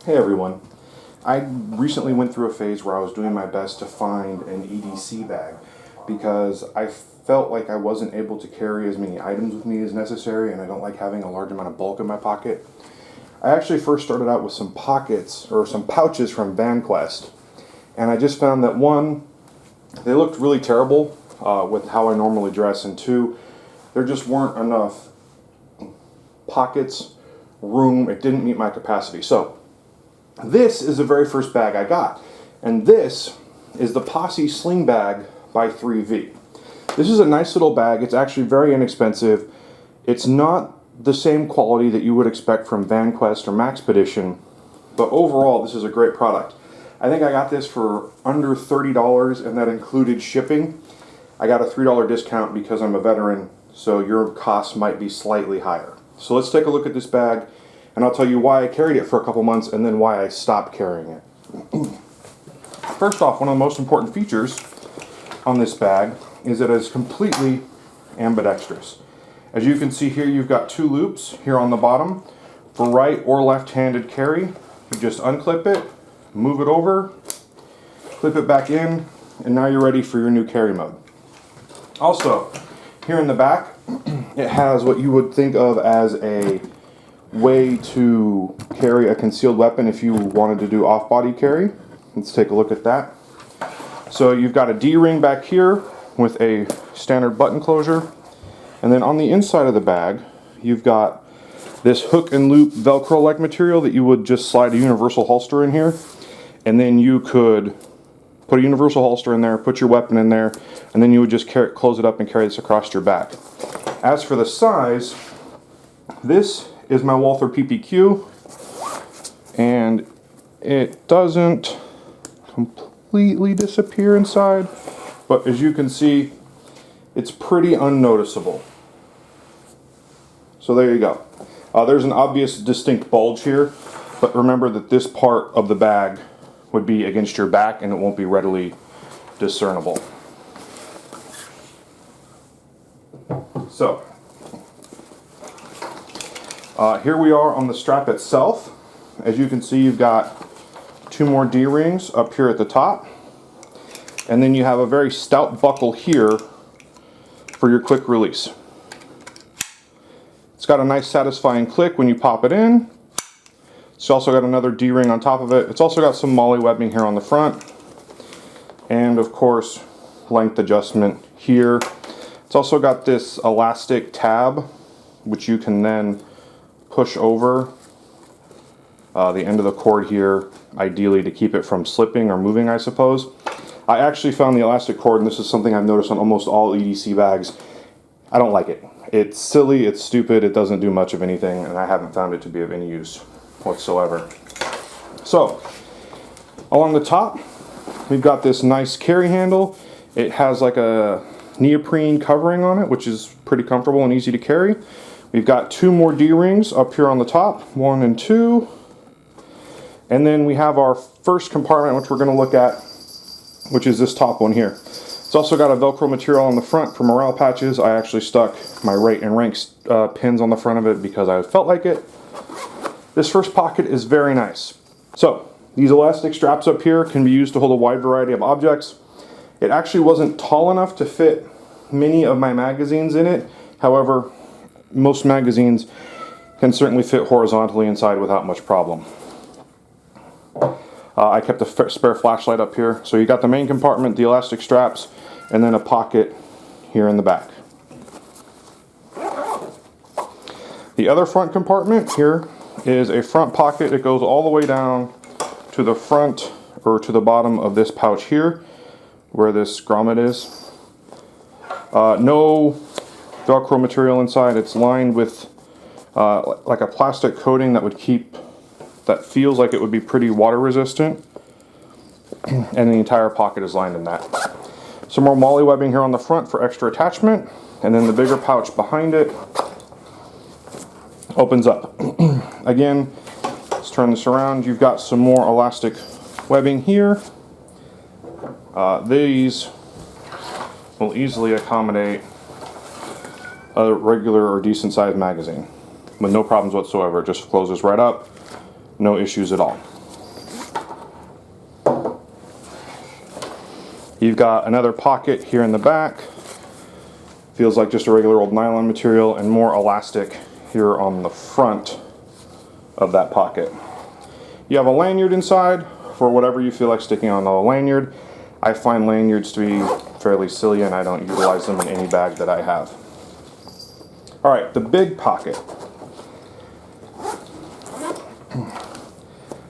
Hey everyone. I recently went through a phase where I was doing my best to find an EDC bag because I felt like I wasn't able to carry as many items with me as necessary, and I don't like having a large amount of bulk in my pocket. I actually first started out with some pockets or some pouches from VanQuest, and I just found that one, they looked really terrible with how I normally dress, and two, there just weren't enough pockets, room, it didn't meet my capacity. So this is the very first bag I got, and this is the Posse Slingbag by 3V. This is a nice little bag. It's actually very inexpensive. It's not the same quality that you would expect from VanQuest or Maxpedition, but overall this is a great product. I think I got this for under $30, and that included shipping. I got a $3 discount because I'm a veteran, so your costs might be slightly higher. So let's take a look at this bag, and I'll tell you why I carried it for a couple months and then why I stopped carrying it. First off, one of the most important features on this bag is that it's completely ambidextrous. As you can see here, you've got two loops here on the bottom. For right or left-handed carry, you just unclip it, move it over, clip it back in, and now you're ready for your new carry mode. Also, here in the back, it has what you would think of as a way to carry a concealed weapon if you wanted to do off-body carry. Let's take a look at that. So you've got a D-ring back here with a standard button closure, and then on the inside of the bag you've got this hook and loop Velcro-like material that you would just slide a universal holster in here, and then you could put a universal holster in there, put your weapon in there, and then you would just close it up and carry this across your back. As for the size, this is my Walther PPQ, and it doesn't completely disappear inside, but as you can see, it's pretty unnoticeable. So there you go. There's an obvious distinct bulge here, but remember that this part of the bag would be against your back and it won't be readily discernible. So here we are on the strap itself. As you can see, you've got two more D-rings up here at the top, and then you have a very stout buckle here for your quick release. It's got a nice satisfying click when you pop it in. It's also got another D-ring on top of it. It's also got some MOLLE webbing here on the front, and of course length adjustment here. It's also got this elastic tab which you can then push over the end of the cord here, ideally to keep it from slipping or moving, I suppose. I actually found the elastic cord, and this is something I've noticed on almost all EDC bags, I don't like it. It's silly, it's stupid, it doesn't do much of anything, and I haven't found it to be of any use whatsoever. So, along the top, we've got this nice carry handle. It has like a neoprene covering on it, which is pretty comfortable and easy to carry. We've got two more D-rings up here on the top, 1 and 2. And then we have our first compartment, which we're going to look at, which is this top one here. It's also got a Velcro material on the front for morale patches. I actually stuck my rate and rank pins on the front of it because I felt like it. This first pocket is very nice. So, these elastic straps up here can be used to hold a wide variety of objects. It actually wasn't tall enough to fit many of my magazines in it. However, most magazines can certainly fit horizontally inside without much problem. I kept a spare flashlight up here. So you got the main compartment, the elastic straps, and then a pocket here in the back. The other front compartment here is a front pocket. It goes all the way down to the front, or to the bottom of this pouch here, where this grommet is. No Velcro material inside. It's lined with like a plastic coating that feels like it would be pretty water resistant, and the entire pocket is lined in that. Some more MOLLE webbing here on the front for extra attachment, and then the bigger pouch behind it opens up. Again, let's turn this around. You've got some more elastic webbing here. These will easily accommodate a regular or decent sized magazine with no problems whatsoever. It just closes right up, no issues at all. You've got another pocket here in the back. Feels like just a regular old nylon material, and more elastic here on the front of that pocket. You have a lanyard inside for whatever you feel like sticking on a lanyard. I find lanyards to be fairly silly and I don't utilize them in any bag that I have. Alright, the big pocket.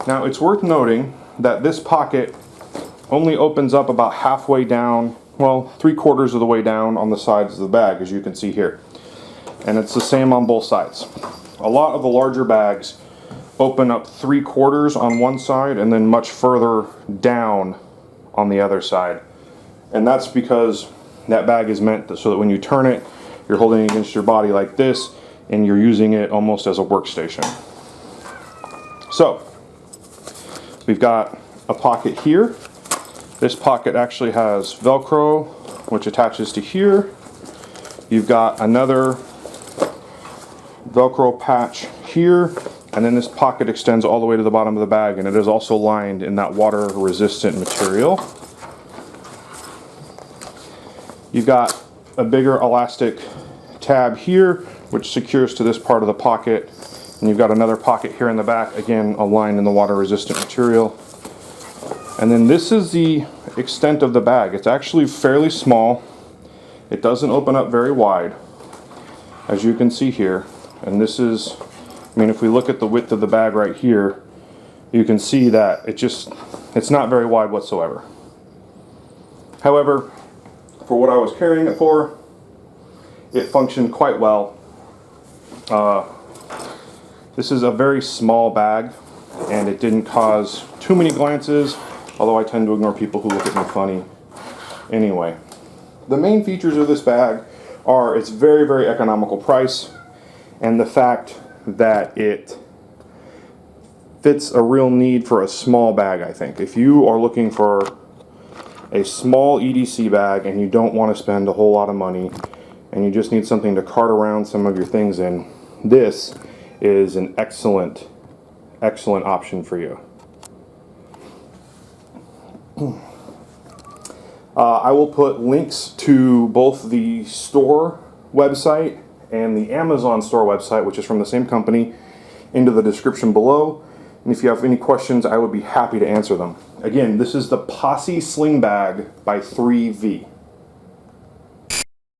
Now it's worth noting that this pocket only opens up about halfway down, well, 3/4 of the way down on the sides of the bag, as you can see here. And it's the same on both sides. A lot of the larger bags open up 3/4 on one side and then much further down on the other side. And that's because that bag is meant so that when you turn it, you're holding it against your body like this and you're using it almost as a workstation. So, we've got a pocket here. This pocket actually has Velcro, which attaches to here. You've got another Velcro patch here, and then this pocket extends all the way to the bottom of the bag, and it is also lined in that water-resistant material. You've got a bigger elastic tab here, which secures to this part of the pocket, and you've got another pocket here in the back, again aligned in the water-resistant material. And then this is the extent of the bag. It's actually fairly small. It doesn't open up very wide, as you can see here. And this is, I mean, if we look at the width of the bag right here, you can see that it's not very wide whatsoever. However, for what I was carrying it for, it functioned quite well. This is a very small bag, and it didn't cause too many glances, although I tend to ignore people who look at me funny anyway. The main features of this bag are its very, very economical price and the fact that it fits a real need for a small bag, I think. If you are looking for a small EDC bag and you don't want to spend a whole lot of money and you just need something to cart around some of your things in, this is an excellent, excellent option for you. I will put links to both the store website and the Amazon store website, which is from the same company, into the description below. And if you have any questions, I would be happy to answer them. Again, this is the Posse Slingbag by 3V.